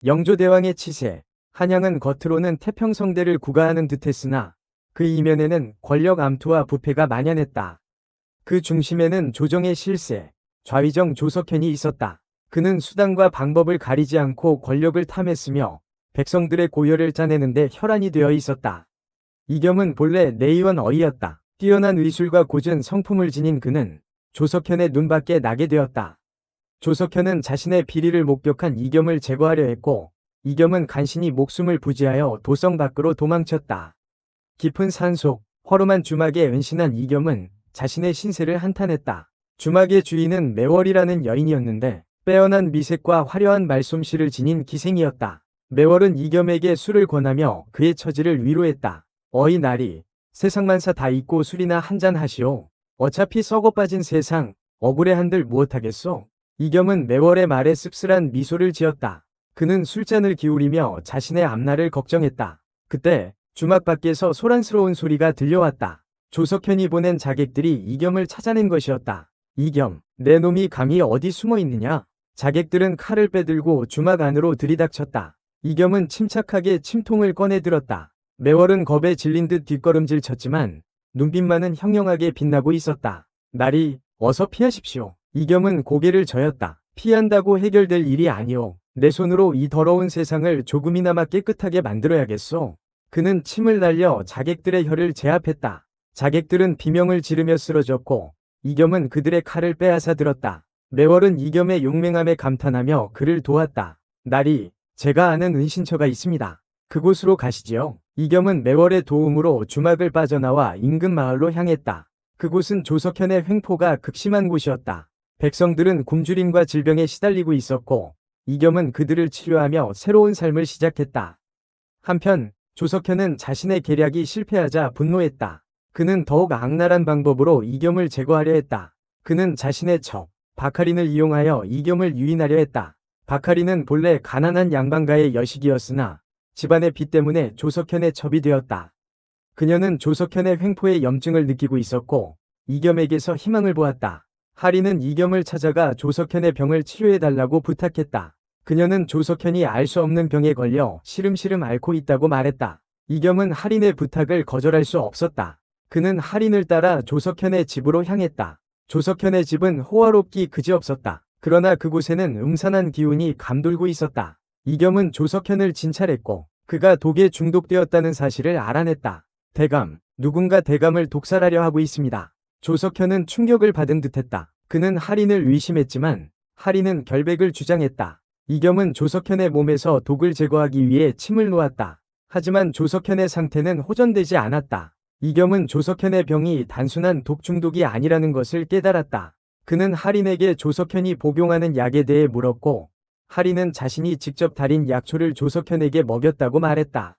영조대왕의 치세. 한양은 겉으로는 태평성대를 구가하는 듯했으나 그 이면에는 권력 암투와 부패가 만연했다. 그 중심에는 조정의 실세, 좌의정 조석현이 있었다. 그는 수단과 방법을 가리지 않고 권력을 탐했으며 백성들의 고열을 짜내는데 혈안이 되어 있었다. 이겸은 본래 내의원 어이였다. 뛰어난 의술과 고전 성품을 지닌 그는 조석현의 눈밖에 나게 되었다. 조석현은 자신의 비리를 목격한 이겸을 제거하려 했고 이겸은 간신히 목숨을 부지하여 도성 밖으로 도망쳤다. 깊은 산속, 허름한 주막에 은신한 이겸은 자신의 신세를 한탄했다. 주막의 주인은 매월이라는 여인이었는데 빼어난 미색과 화려한 말솜씨를 지닌 기생이었다. 매월은 이겸에게 술을 권하며 그의 처지를 위로했다. 어이 나리, 세상만사 다 잊고 술이나 한잔 하시오. 어차피 썩어 빠진 세상, 억울해 한들 무엇하겠소? 이겸은 매월의 말에 씁쓸한 미소를 지었다. 그는 술잔을 기울이며 자신의 앞날을 걱정했다. 그때 주막 밖에서 소란스러운 소리가 들려왔다. 조석현이 보낸 자객들이 이겸을 찾아낸 것이었다. 이겸, 내 놈이 감히 어디 숨어 있느냐? 자객들은 칼을 빼들고 주막 안으로 들이닥쳤다. 이겸은 침착하게 침통을 꺼내 들었다. 매월은 겁에 질린 듯 뒷걸음질 쳤지만 눈빛만은 형령하게 빛나고 있었다. 나리, 어서 피하십시오. 이겸은 고개를 저었다. 피한다고 해결될 일이 아니오. 내 손으로 이 더러운 세상을 조금이나마 깨끗하게 만들어야겠소. 그는 침을 날려 자객들의 혀를 제압했다. 자객들은 비명을 지르며 쓰러졌고 이겸은 그들의 칼을 빼앗아 들었다. 매월은 이겸의 용맹함에 감탄하며 그를 도왔다. 나리, 제가 아는 은신처가 있습니다. 그곳으로 가시지요. 이겸은 매월의 도움으로 주막을 빠져나와 인근 마을로 향했다. 그곳은 조석현의 횡포가 극심한 곳이었다. 백성들은 굶주림과 질병에 시달리고 있었고 이겸은 그들을 치료하며 새로운 삶을 시작했다. 한편 조석현은 자신의 계략이 실패하자 분노했다. 그는 더욱 악랄한 방법으로 이겸을 제거하려 했다. 그는 자신의 척, 바카린을 이용하여 이겸을 유인하려 했다. 바카린은 본래 가난한 양반가의 여식이었으나 집안의 빚 때문에 조석현의 첩이 되었다. 그녀는 조석현의 횡포에 염증을 느끼고 있었고 이겸에게서 희망을 보았다. 하리는 이겸을 찾아가 조석현의 병을 치료해달라고 부탁했다. 그녀는 조석현이 알 수 없는 병에 걸려 시름시름 앓고 있다고 말했다. 이겸은 하린의 부탁을 거절할 수 없었다. 그는 하린을 따라 조석현의 집으로 향했다. 조석현의 집은 호화롭기 그지없었다. 그러나 그곳에는 음산한 기운이 감돌고 있었다. 이겸은 조석현을 진찰했고 그가 독에 중독되었다는 사실을 알아냈다. 대감, 누군가 대감을 독살하려 하고 있습니다. 조석현은 충격을 받은 듯했다. 그는 하린을 의심했지만 하린은 결백을 주장했다. 이겸은 조석현의 몸에서 독을 제거하기 위해 침을 놓았다. 하지만 조석현의 상태는 호전되지 않았다. 이겸은 조석현의 병이 단순한 독 중독이 아니라는 것을 깨달았다. 그는 하린에게 조석현이 복용하는 약에 대해 물었고 하린은 자신이 직접 달인 약초를 조석현에게 먹였다고 말했다.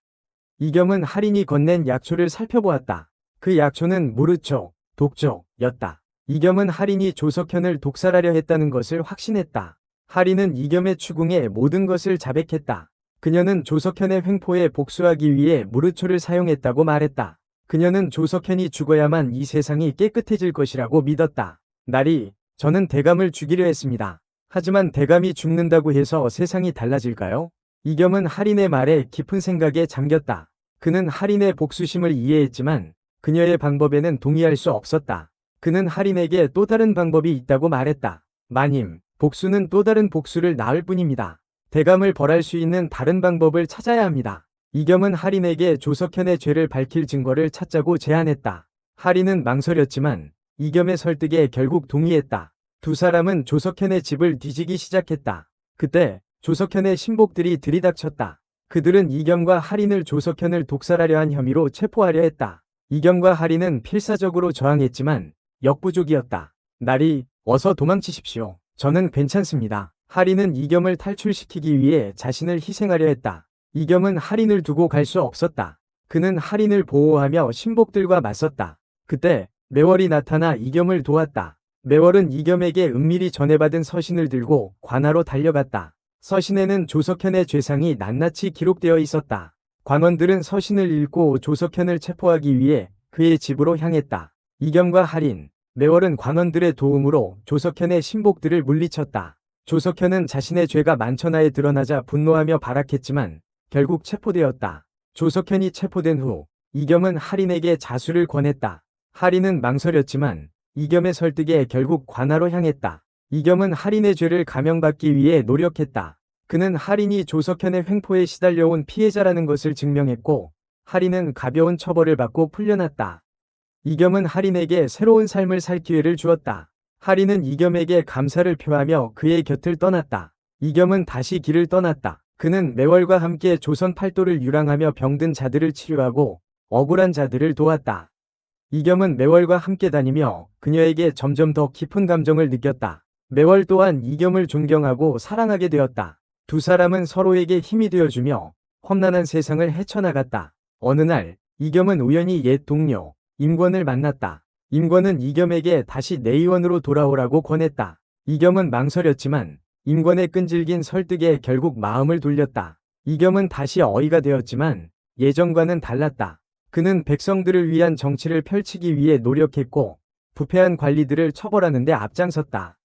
이겸은 하린이 건넨 약초를 살펴보았다. 그 약초는 무르초, 독초였다. 이겸은 하린이 조석현을 독살하려 했다는 것을 확신했다. 하린은 이겸의 추궁에 모든 것을 자백했다. 그녀는 조석현의 횡포에 복수하기 위해 무르초를 사용했다고 말했다. 그녀는 조석현이 죽어야만 이 세상이 깨끗해질 것이라고 믿었다. 나리, 저는 대감을 죽이려 했습니다. 하지만 대감이 죽는다고 해서 세상이 달라질까요? 이겸은 하린의 말에 깊은 생각에 잠겼다. 그는 하린의 복수심을 이해했지만 그녀의 방법에는 동의할 수 없었다. 그는 하린에게 또 다른 방법이 있다고 말했다. 마님, 복수는 또 다른 복수를 낳을 뿐입니다. 대감을 벌할 수 있는 다른 방법을 찾아야 합니다. 이겸은 하린에게 조석현의 죄를 밝힐 증거를 찾자고 제안했다. 하린은 망설였지만 이겸의 설득에 결국 동의했다. 두 사람은 조석현의 집을 뒤지기 시작했다. 그때 조석현의 신복들이 들이닥쳤다. 그들은 이겸과 하린을 조석현을 독살하려 한 혐의로 체포하려 했다. 이겸과 하린은 필사적으로 저항했지만 역부족이었다. 나리, 어서 도망치십시오. 저는 괜찮습니다. 하린은 이겸을 탈출시키기 위해 자신을 희생하려 했다. 이겸은 하린을 두고 갈 수 없었다. 그는 하린을 보호하며 신복들과 맞섰다. 그때 매월이 나타나 이겸을 도왔다. 매월은 이겸에게 은밀히 전해받은 서신을 들고 관하로 달려갔다. 서신에는 조석현의 죄상이 낱낱이 기록되어 있었다. 관원들은 서신을 읽고 조석현을 체포하기 위해 그의 집으로 향했다. 이겸과 하린, 매월은 관원들의 도움으로 조석현의 신복들을 물리쳤다. 조석현은 자신의 죄가 만천하에 드러나자 분노하며 발악했지만 결국 체포되었다. 조석현이 체포된 후 이겸은 하린에게 자수를 권했다. 하린은 망설였지만 이겸의 설득에 결국 관하로 향했다. 이겸은 하린의 죄를 감형받기 위해 노력했다. 그는 하린이 조석현의 횡포에 시달려온 피해자라는 것을 증명했고 하린은 가벼운 처벌을 받고 풀려났다. 이겸은 하린에게 새로운 삶을 살 기회를 주었다. 하린은 이겸에게 감사를 표하며 그의 곁을 떠났다. 이겸은 다시 길을 떠났다. 그는 매월과 함께 조선 팔도를 유랑하며 병든 자들을 치료하고 억울한 자들을 도왔다. 이겸은 매월과 함께 다니며 그녀에게 점점 더 깊은 감정을 느꼈다. 매월 또한 이겸을 존경하고 사랑하게 되었다. 두 사람은 서로에게 힘이 되어주며 험난한 세상을 헤쳐나갔다. 어느 날 이겸은 우연히 옛 동료 임권을 만났다. 임권은 이겸에게 다시 내의원으로 돌아오라고 권했다. 이겸은 망설였지만 임권의 끈질긴 설득에 결국 마음을 돌렸다. 이겸은 다시 어이가 되었지만 예전과는 달랐다. 그는 백성들을 위한 정치를 펼치기 위해 노력했고 부패한 관리들을 처벌하는 데 앞장섰다.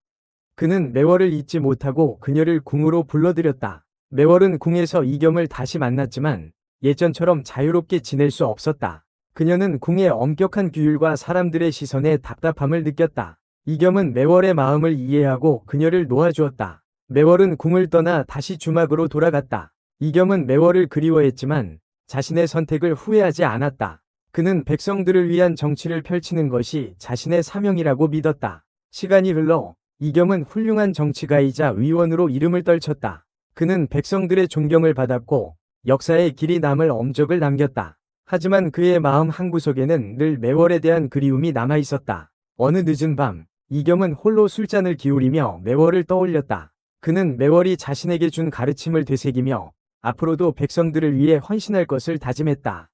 그는 매월을 잊지 못하고 그녀를 궁으로 불러들였다. 매월은 궁에서 이겸을 다시 만났지만 예전처럼 자유롭게 지낼 수 없었다. 그녀는 궁의 엄격한 규율과 사람들의 시선에 답답함을 느꼈다. 이겸은 매월의 마음을 이해하고 그녀를 놓아주었다. 매월은 궁을 떠나 다시 주막으로 돌아갔다. 이겸은 매월을 그리워했지만 자신의 선택을 후회하지 않았다. 그는 백성들을 위한 정치를 펼치는 것이 자신의 사명이라고 믿었다. 시간이 흘러 이겸은 훌륭한 정치가이자 의원으로 이름을 떨쳤다. 그는 백성들의 존경을 받았고 역사에 길이 남을 엄적을 남겼다. 하지만 그의 마음 한구석에는 늘 매월에 대한 그리움이 남아있었다. 어느 늦은 밤 이겸은 홀로 술잔을 기울이며 매월을 떠올렸다. 그는 매월이 자신에게 준 가르침을 되새기며 앞으로도 백성들을 위해 헌신할 것을 다짐했다.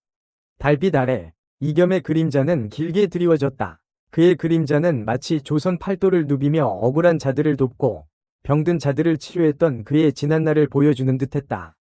달빛 아래 이겸의 그림자는 길게 드리워졌다. 그의 그림자는 마치 조선 팔도를 누비며 억울한 자들을 돕고 병든 자들을 치료했던 그의 지난날을 보여주는 듯했다.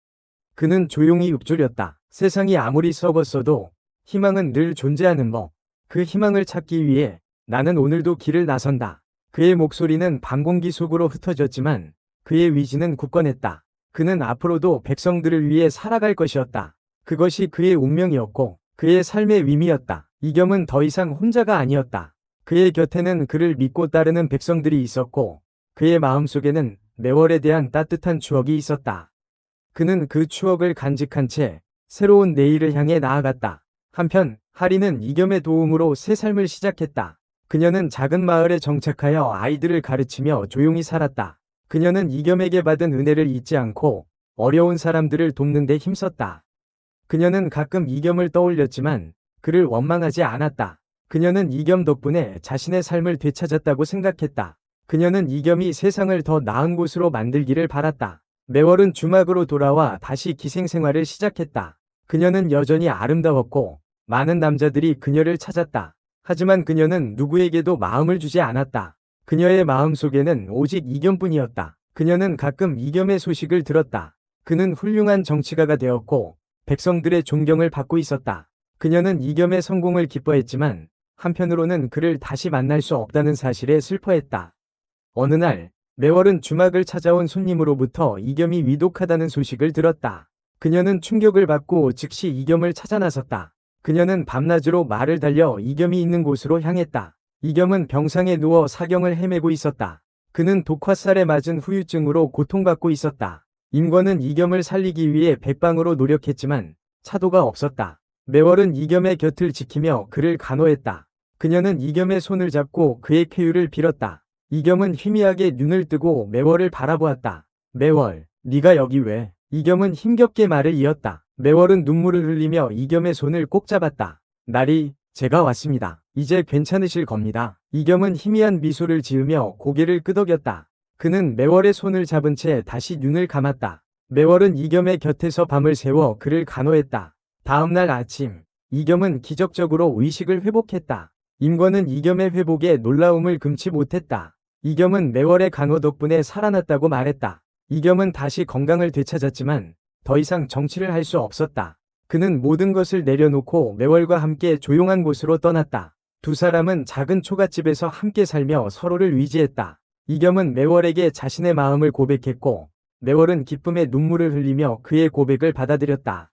그는 조용히 읊조렸다. 세상이 아무리 썩었어도 희망은 늘 존재하는 법. 그 희망을 찾기 위해 나는 오늘도 길을 나선다. 그의 목소리는 밤 공기 속으로 흩어졌지만 그의 의지는 굳건했다. 그는 앞으로도 백성들을 위해 살아갈 것이었다. 그것이 그의 운명이었고 그의 삶의 의미였다. 이겸은 더 이상 혼자가 아니었다. 그의 곁에는 그를 믿고 따르는 백성들이 있었고 그의 마음속에는 매월에 대한 따뜻한 추억이 있었다. 그는 그 추억을 간직한 채 새로운 내일을 향해 나아갔다. 한편 하린은 이겸의 도움으로 새 삶을 시작했다. 그녀는 작은 마을에 정착하여 아이들을 가르치며 조용히 살았다. 그녀는 이겸에게 받은 은혜를 잊지 않고 어려운 사람들을 돕는 데 힘썼다. 그녀는 가끔 이겸을 떠올렸지만 그를 원망하지 않았다. 그녀는 이겸 덕분에 자신의 삶을 되찾았다고 생각했다. 그녀는 이겸이 세상을 더 나은 곳으로 만들기를 바랐다. 매월은 주막으로 돌아와 다시 기생생활을 시작했다. 그녀는 여전히 아름다웠고 많은 남자들이 그녀를 찾았다. 하지만 그녀는 누구에게도 마음을 주지 않았다. 그녀의 마음속에는 오직 이겸뿐이었다. 그녀는 가끔 이겸의 소식을 들었다. 그는 훌륭한 정치가가 되었고 백성들의 존경을 받고 있었다. 그녀는 이겸의 성공을 기뻐했지만 한편으로는 그를 다시 만날 수 없다는 사실에 슬퍼했다. 어느 날 매월은 주막을 찾아온 손님으로부터 이겸이 위독하다는 소식을 들었다. 그녀는 충격을 받고 즉시 이겸을 찾아 나섰다. 그녀는 밤낮으로 말을 달려 이겸이 있는 곳으로 향했다. 이겸은 병상에 누워 사경을 헤매고 있었다. 그는 독화살에 맞은 후유증으로 고통받고 있었다. 임권은 이겸을 살리기 위해 백방으로 노력했지만 차도가 없었다. 매월은 이겸의 곁을 지키며 그를 간호했다. 그녀는 이겸의 손을 잡고 그의 쾌유를 빌었다. 이겸은 희미하게 눈을 뜨고 매월을 바라보았다. 매월, 네가 여기 왜? 이겸은 힘겹게 말을 이었다. 매월은 눈물을 흘리며 이겸의 손을 꼭 잡았다. 나리, 제가 왔습니다. 이제 괜찮으실 겁니다. 이겸은 희미한 미소를 지으며 고개를 끄덕였다. 그는 매월의 손을 잡은 채 다시 눈을 감았다. 매월은 이겸의 곁에서 밤을 새워 그를 간호했다. 다음날 아침, 이겸은 기적적으로 의식을 회복했다. 임권은 이겸의 회복에 놀라움을 금치 못했다. 이겸은 매월의 간호 덕분에 살아났다고 말했다. 이겸은 다시 건강을 되찾았지만 더 이상 정치를 할 수 없었다. 그는 모든 것을 내려놓고 매월과 함께 조용한 곳으로 떠났다. 두 사람은 작은 초가집에서 함께 살며 서로를 위지했다. 이겸은 매월에게 자신의 마음을 고백했고 매월은 기쁨의 눈물을 흘리며 그의 고백을 받아들였다.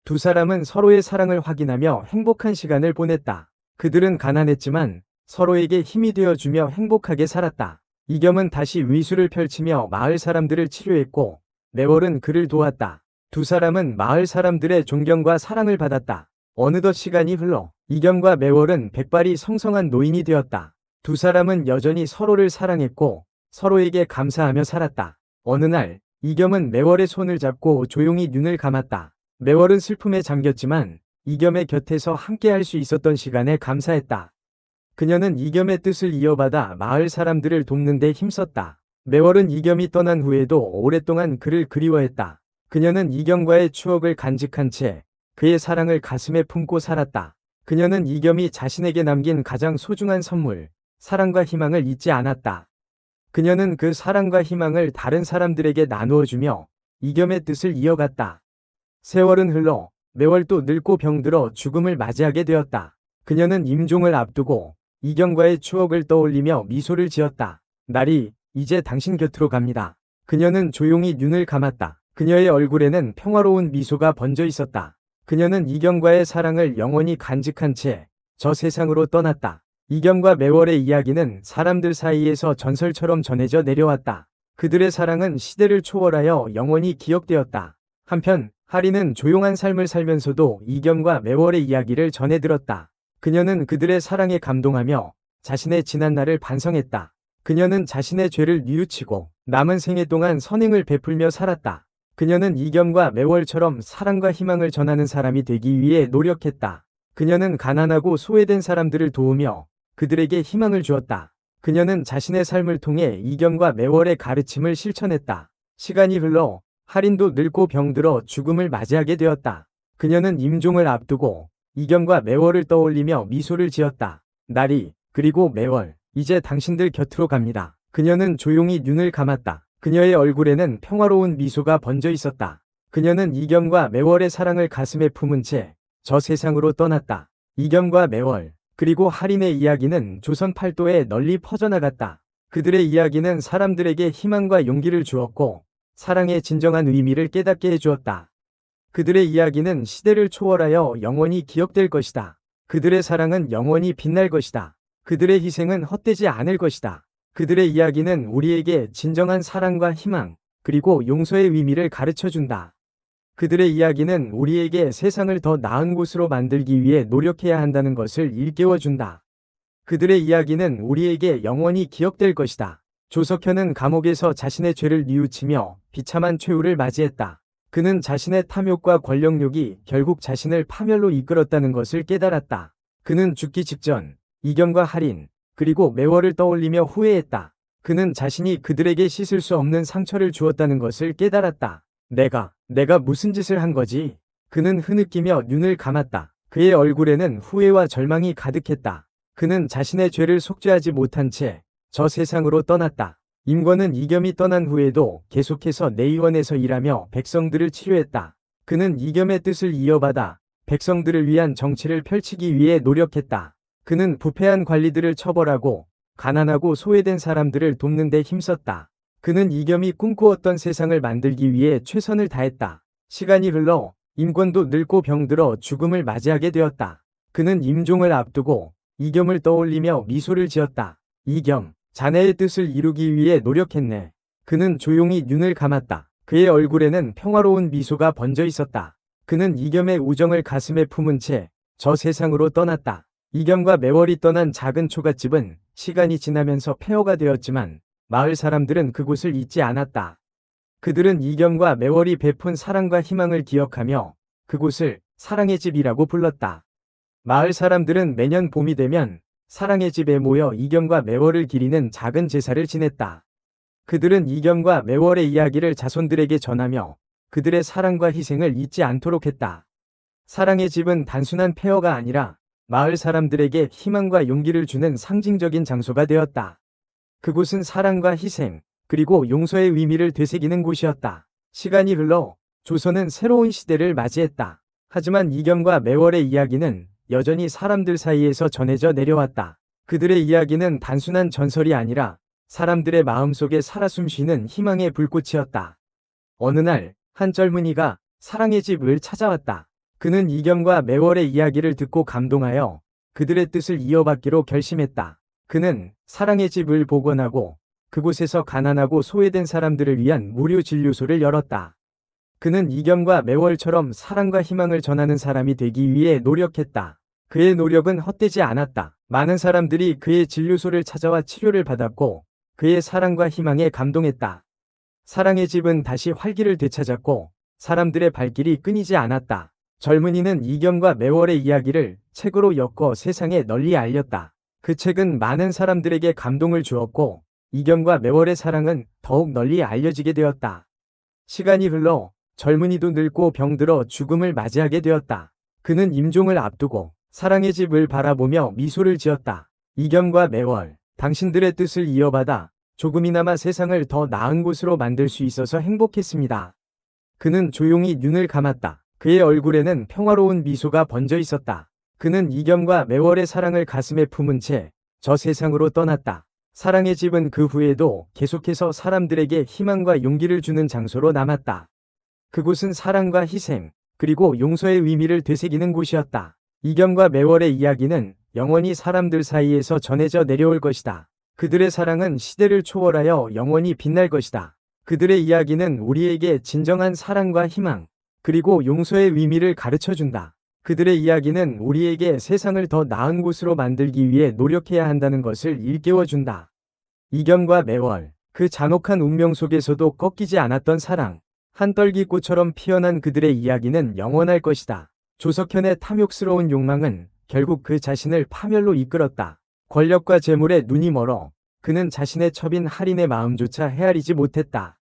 두 사람은 서로의 사랑을 확인하며 행복한 시간을 보냈다. 그들은 가난했지만 서로에게 힘이 되어주며 행복하게 살았다. 이겸은 다시 위수를 펼치며 마을 사람들을 치료했고 매월은 그를 도왔다. 두 사람은 마을 사람들의 존경과 사랑을 받았다. 어느덧 시간이 흘러 이겸과 매월은 백발이 성성한 노인이 되었다. 두 사람은 여전히 서로를 사랑했고 서로에게 감사하며 살았다. 어느 날 이겸은 매월의 손을 잡고 조용히 눈을 감았다. 매월은 슬픔에 잠겼지만 이겸의 곁에서 함께할 수 있었던 시간에 감사했다. 그녀는 이겸의 뜻을 이어받아 마을 사람들을 돕는 데 힘썼다. 매월은 이겸이 떠난 후에도 오랫동안 그를 그리워했다. 그녀는 이겸과의 추억을 간직한 채 그의 사랑을 가슴에 품고 살았다. 그녀는 이겸이 자신에게 남긴 가장 소중한 선물, 사랑과 희망을 잊지 않았다. 그녀는 그 사랑과 희망을 다른 사람들에게 나누어주며 이겸의 뜻을 이어갔다. 세월은 흘러 매월도 늙고 병들어 죽음을 맞이하게 되었다. 그녀는 임종을 앞두고 이겸과의 추억을 떠올리며 미소를 지었다. 날이 이제 당신 곁으로 갑니다. 그녀는 조용히 눈을 감았다. 그녀의 얼굴에는 평화로운 미소가 번져 있었다. 그녀는 이겸과의 사랑을 영원히 간직한 채 저 세상으로 떠났다. 이겸과 매월의 이야기는 사람들 사이에서 전설처럼 전해져 내려왔다. 그들의 사랑은 시대를 초월하여 영원히 기억되었다. 한편 하리는 조용한 삶을 살면서도 이겸과 매월의 이야기를 전해 들었다. 그녀는 그들의 사랑에 감동하며 자신의 지난 날을 반성했다. 그녀는 자신의 죄를 뉘우치고 남은 생애 동안 선행을 베풀며 살았다. 그녀는 이겸과 매월처럼 사랑과 희망을 전하는 사람이 되기 위해 노력했다. 그녀는 가난하고 소외된 사람들을 도우며 그들에게 희망을 주었다. 그녀는 자신의 삶을 통해 이겸과 매월의 가르침을 실천했다. 시간이 흘러 할인도 늙고 병들어 죽음을 맞이하게 되었다. 그녀는 임종을 앞두고 이겸과 매월을 떠올리며 미소를 지었다. 날이 그리고 매월 이제 당신들 곁으로 갑니다. 그녀는 조용히 눈을 감았다. 그녀의 얼굴에는 평화로운 미소가 번져 있었다. 그녀는 이겸과 매월의 사랑을 가슴에 품은 채 저 세상으로 떠났다. 이겸과 매월 그리고 할인의 이야기는 조선 팔도에 널리 퍼져나갔다. 그들의 이야기는 사람들에게 희망과 용기를 주었고 사랑의 진정한 의미를 깨닫게 해주었다. 그들의 이야기는 시대를 초월하여 영원히 기억될 것이다. 그들의 사랑은 영원히 빛날 것이다. 그들의 희생은 헛되지 않을 것이다. 그들의 이야기는 우리에게 진정한 사랑과 희망, 그리고 용서의 의미를 가르쳐준다. 그들의 이야기는 우리에게 세상을 더 나은 곳으로 만들기 위해 노력해야 한다는 것을 일깨워준다. 그들의 이야기는 우리에게 영원히 기억될 것이다. 조석현은 감옥에서 자신의 죄를 뉘우치며 비참한 최후를 맞이했다. 그는 자신의 탐욕과 권력욕이 결국 자신을 파멸로 이끌었다는 것을 깨달았다. 그는 죽기 직전 이겸과 할인, 그리고 매월을 떠올리며 후회했다. 그는 자신이 그들에게 씻을 수 없는 상처를 주었다는 것을 깨달았다. 내가 무슨 짓을 한 거지? 그는 흐느끼며 눈을 감았다. 그의 얼굴에는 후회와 절망이 가득했다. 그는 자신의 죄를 속죄하지 못한 채 저 세상으로 떠났다. 임권은 이겸이 떠난 후에도 계속해서 내의원에서 일하며 백성들을 치료했다. 그는 이겸의 뜻을 이어받아 백성들을 위한 정치를 펼치기 위해 노력했다. 그는 부패한 관리들을 처벌하고 가난하고 소외된 사람들을 돕는 데 힘썼다. 그는 이겸이 꿈꾸었던 세상을 만들기 위해 최선을 다했다. 시간이 흘러 임권도 늙고 병들어 죽음을 맞이하게 되었다. 그는 임종을 앞두고 이겸을 떠올리며 미소를 지었다. 이겸, 자네의 뜻을 이루기 위해 노력했네. 그는 조용히 눈을 감았다. 그의 얼굴에는 평화로운 미소가 번져 있었다. 그는 이겸의 우정을 가슴에 품은 채 저 세상으로 떠났다. 이겸과 매월이 떠난 작은 초가집은 시간이 지나면서 폐허가 되었지만 마을 사람들은 그곳을 잊지 않았다. 그들은 이겸과 매월이 베푼 사랑과 희망을 기억하며 그곳을 사랑의 집이라고 불렀다. 마을 사람들은 매년 봄이 되면 사랑의 집에 모여 이겸과 매월을 기리는 작은 제사를 지냈다. 그들은 이겸과 매월의 이야기를 자손들에게 전하며 그들의 사랑과 희생을 잊지 않도록 했다. 사랑의 집은 단순한 폐허가 아니라 마을 사람들에게 희망과 용기를 주는 상징적인 장소가 되었다. 그곳은 사랑과 희생, 그리고 용서의 의미를 되새기는 곳이었다. 시간이 흘러 조선은 새로운 시대를 맞이했다. 하지만 이겸과 매월의 이야기는 여전히 사람들 사이에서 전해져 내려왔다. 그들의 이야기는 단순한 전설이 아니라 사람들의 마음속에 살아 숨쉬는 희망의 불꽃이었다. 어느 날, 한 젊은이가 사랑의 집을 찾아왔다. 그는 이경과 매월의 이야기를 듣고 감동하여 그들의 뜻을 이어받기로 결심했다. 그는 사랑의 집을 복원하고 그곳에서 가난하고 소외된 사람들을 위한 무료 진료소를 열었다. 그는 이경과 매월처럼 사랑과 희망을 전하는 사람이 되기 위해 노력했다. 그의 노력은 헛되지 않았다. 많은 사람들이 그의 진료소를 찾아와 치료를 받았고 그의 사랑과 희망에 감동했다. 사랑의 집은 다시 활기를 되찾았고 사람들의 발길이 끊이지 않았다. 젊은이는 이경과 매월의 이야기를 책으로 엮어 세상에 널리 알렸다. 그 책은 많은 사람들에게 감동을 주었고 이경과 매월의 사랑은 더욱 널리 알려지게 되었다. 시간이 흘러 젊은이도 늙고 병들어 죽음을 맞이하게 되었다. 그는 임종을 앞두고 사랑의 집을 바라보며 미소를 지었다. 이경과 매월, 당신들의 뜻을 이어받아 조금이나마 세상을 더 나은 곳으로 만들 수 있어서 행복했습니다. 그는 조용히 눈을 감았다. 그의 얼굴에는 평화로운 미소가 번져 있었다. 그는 이경과 매월의 사랑을 가슴에 품은 채 저 세상으로 떠났다. 사랑의 집은 그 후에도 계속해서 사람들에게 희망과 용기를 주는 장소로 남았다. 그곳은 사랑과 희생, 그리고 용서의 의미를 되새기는 곳이었다. 이경과 매월의 이야기는 영원히 사람들 사이에서 전해져 내려올 것이다. 그들의 사랑은 시대를 초월하여 영원히 빛날 것이다. 그들의 이야기는 우리에게 진정한 사랑과 희망, 그리고 용서의 의미를 가르쳐준다. 그들의 이야기는 우리에게 세상을 더 나은 곳으로 만들기 위해 노력해야 한다는 것을 일깨워준다. 이경과 매월, 그 잔혹한 운명 속에서도 꺾이지 않았던 사랑, 한떨기꽃처럼 피어난 그들의 이야기는 영원할 것이다. 조석현의 탐욕스러운 욕망은 결국 그 자신을 파멸로 이끌었다. 권력과 재물에 눈이 멀어 그는 자신의 첩인 하린의 마음조차 헤아리지 못했다.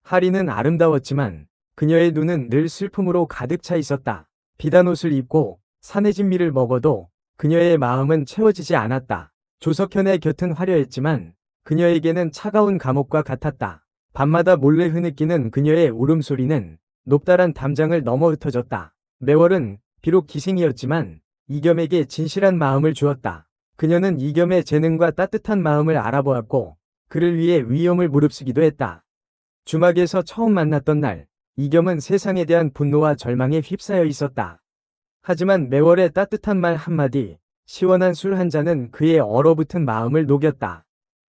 하린은 아름다웠지만 그녀의 눈은 늘 슬픔으로 가득 차 있었다. 비단 옷을 입고 산의 진미를 먹어도 그녀의 마음은 채워지지 않았다. 조석현의 곁은 화려했지만 그녀에게는 차가운 감옥과 같았다. 밤마다 몰래 흐느끼는 그녀의 울음소리는 높다란 담장을 넘어 흩어졌다. 매월은 비록 기생이었지만 이겸에게 진실한 마음을 주었다. 그녀는 이겸의 재능과 따뜻한 마음을 알아보았고 그를 위해 위험을 무릅쓰기도 했다. 주막에서 처음 만났던 날, 이겸은 세상에 대한 분노와 절망에 휩싸여 있었다. 하지만 매월의 따뜻한 말 한마디, 시원한 술 한 잔은 그의 얼어붙은 마음을 녹였다.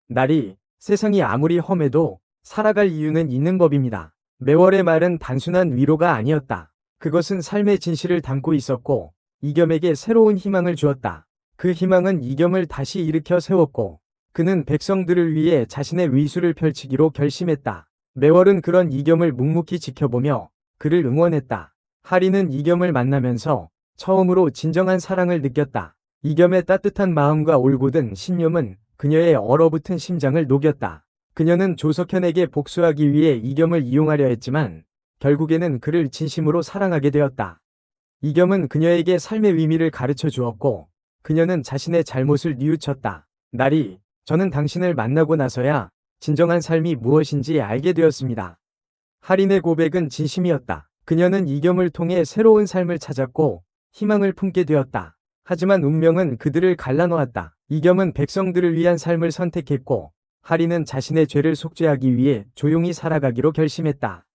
나리, 세상이 아무리 험해도 살아갈 이유는 있는 법입니다. 매월의 말은 단순한 위로가 아니었다. 그것은 삶의 진실을 담고 있었고 이겸에게 새로운 희망을 주었다. 그 희망은 이겸을 다시 일으켜 세웠고 그는 백성들을 위해 자신의 위수를 펼치기로 결심했다. 매월은 그런 이겸을 묵묵히 지켜보며 그를 응원했다. 하리는 이겸을 만나면서 처음으로 진정한 사랑을 느꼈다. 이겸의 따뜻한 마음과 올곧은 신념은 그녀의 얼어붙은 심장을 녹였다. 그녀는 조석현에게 복수하기 위해 이겸을 이용하려 했지만 결국에는 그를 진심으로 사랑하게 되었다. 이겸은 그녀에게 삶의 의미를 가르쳐 주었고 그녀는 자신의 잘못을 뉘우쳤다. 나리, 저는 당신을 만나고 나서야 진정한 삶이 무엇인지 알게 되었습니다. 하린의 고백은 진심이었다. 그녀는 이겸을 통해 새로운 삶을 찾았고 희망을 품게 되었다. 하지만 운명은 그들을 갈라놓았다. 이겸은 백성들을 위한 삶을 선택했고 하린은 자신의 죄를 속죄하기 위해 조용히 살아가기로 결심했다.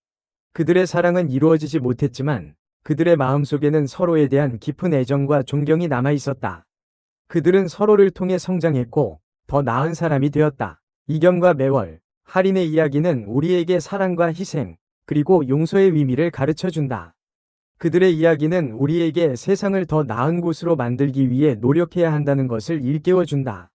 그들의 사랑은 이루어지지 못했지만 그들의 마음속에는 서로에 대한 깊은 애정과 존경이 남아 있었다. 그들은 서로를 통해 성장했고 더 나은 사람이 되었다. 이겸과 매월, 하린의 이야기는 우리에게 사랑과 희생, 그리고 용서의 의미를 가르쳐준다. 그들의 이야기는 우리에게 세상을 더 나은 곳으로 만들기 위해 노력해야 한다는 것을 일깨워준다.